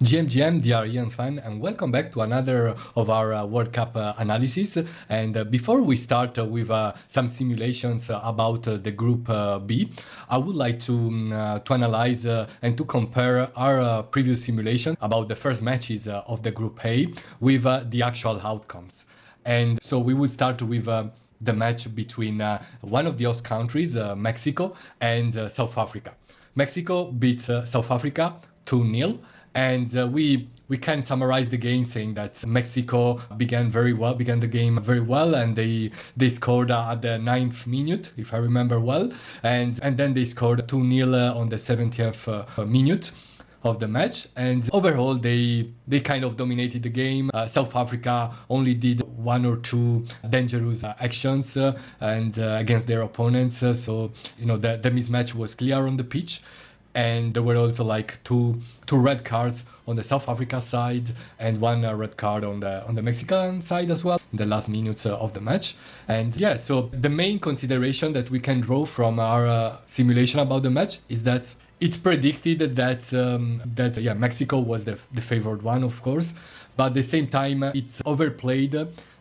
GM, dear Ian fan, and welcome back to another of our World Cup analysis. And before we start with some simulations about the Group B, I would like to analyze and to compare our previous simulation about the first matches of the Group A with the actual outcomes. And so we will start with the match between one of the host countries, Mexico, and South Africa. Mexico beats South Africa 2-0. And we can summarize the game saying that Mexico began the game very well, and they scored at the 9th minute, if I remember well, and then they scored 2-0 on the 70th minute of the match. And overall, they kind of dominated the game. South Africa only did one or two dangerous actions and against their opponents. So the mismatch was clear on the pitch. And there were also like two red cards on the South Africa side and one red card on the Mexican side as well in the last minutes of the match. And yeah, so the main consideration that we can draw from our simulation about the match is that it's predicted that Mexico was the favored one, of course, but at the same time it's overplayed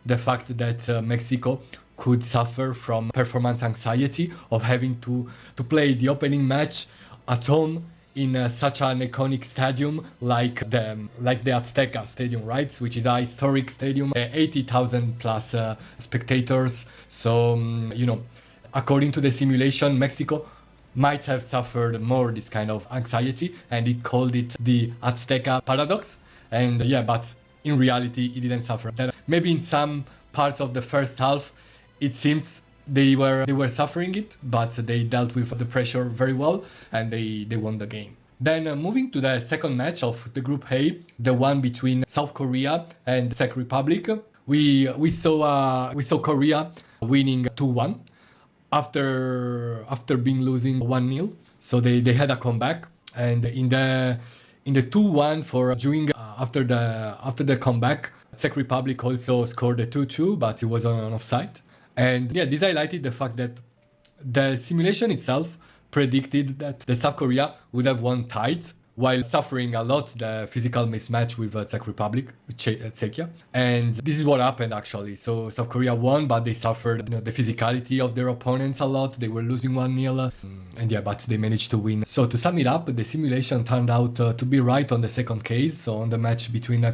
the fact that Mexico could suffer from performance anxiety of having to play the opening match at home in such an iconic stadium like the Azteca Stadium, right? Which is a historic stadium, 80,000 plus spectators. So, according to the simulation, Mexico might have suffered more this kind of anxiety, and it called it the Azteca paradox. And but in reality, it didn't suffer that. Maybe in some parts of the first half, it seems they were suffering it, but they dealt with the pressure very well, and they won the game. Then moving to the second match of the Group A, the one between South Korea and Czech Republic, we saw Korea winning 2-1 after being losing 1-0. So they had a comeback, and in the 2-1 for during after the comeback, Czech Republic also scored a 2-2, but it was on offside. And this highlighted the fact that the simulation itself predicted that the South Korea would have won tight while suffering a lot the physical mismatch with Czech Republic, Czechia. And this is what happened actually. So South Korea won, but they suffered the physicality of their opponents a lot. They were losing 1-0, but they managed to win. So to sum it up, the simulation turned out to be right on the second case, so on the match between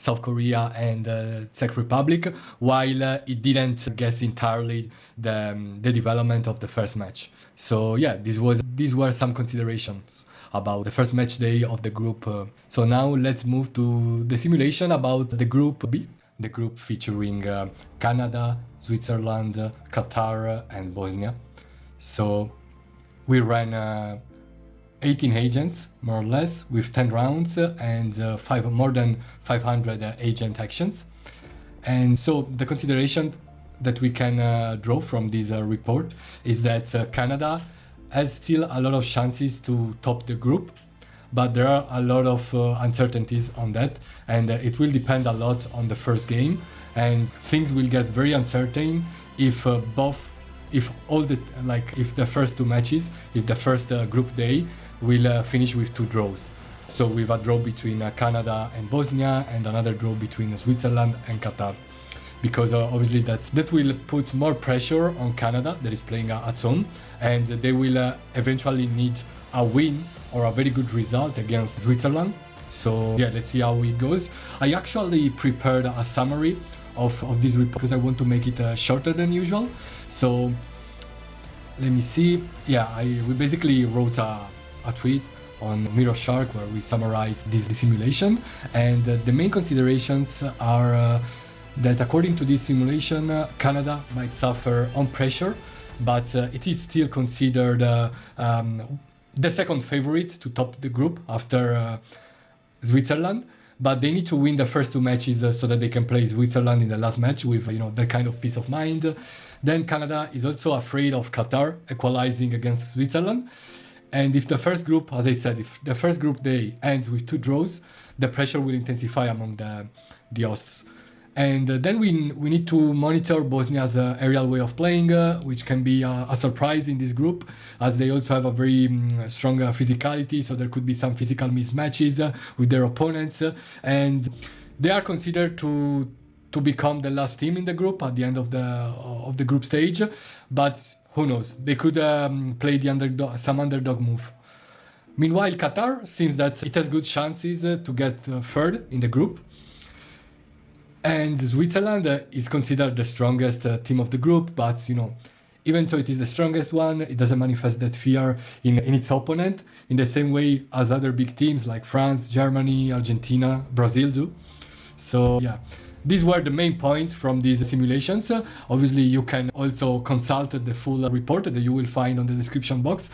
South Korea and Czech Republic, while it didn't guess entirely the development of the first match. So these were some considerations about the first match day of the group. So now let's move to the simulation about the Group B, the group featuring Canada, Switzerland, Qatar, and Bosnia. So we ran 18 agents, more or less, with 10 rounds and more than 500 agent actions. And so the consideration that we can draw from this report is that Canada has still a lot of chances to top the group, but there are a lot of uncertainties on that, and it will depend a lot on the first game, and things will get very uncertain if the first two matches, if the first group day will finish with two draws. So with a draw between Canada and Bosnia and another draw between Switzerland and Qatar. Because obviously that will put more pressure on Canada that is playing at home, and they will eventually need a win or a very good result against Switzerland. So let's see how it goes. I actually prepared a summary of this report because I want to make it shorter than usual. So let me see. We basically wrote a tweet on miroshark where we summarize this simulation, and the main considerations are that according to this simulation, Canada might suffer on pressure, but it is still considered the second favorite to top the group after Switzerland. But they need to win the first two matches so that they can play Switzerland in the last match with that kind of peace of mind. Then Canada is also afraid of Qatar equalizing against Switzerland. And if the first group, as I said, if the first group day ends with two draws, the pressure will intensify among the hosts. And then we need to monitor Bosnia's aerial way of playing, which can be a surprise in this group, as they also have a very strong physicality, so there could be some physical mismatches with their opponents. And they are considered to become the last team in the group at the end of the group stage, but who knows? They could play the some underdog move. Meanwhile, Qatar seems that it has good chances to get third in the group. And Switzerland is considered the strongest team of the group, but even though it is the strongest one, it doesn't manifest that fear in its opponent in the same way as other big teams like France, Germany, Argentina, Brazil do. So yeah, these were the main points from these simulations. Obviously, you can also consult the full report that you will find on the description box.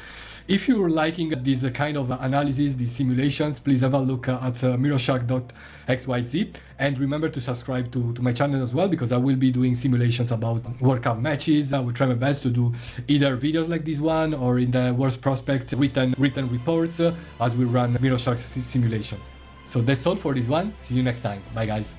If you're liking this kind of analysis, these simulations, please have a look at miroshark.xyz, and remember to subscribe to my channel as well, because I will be doing simulations about World Cup matches. I will try my best to do either videos like this one, or in the worst prospect, written reports as we run miroshark simulations. So that's all for this one. See you next time. Bye guys.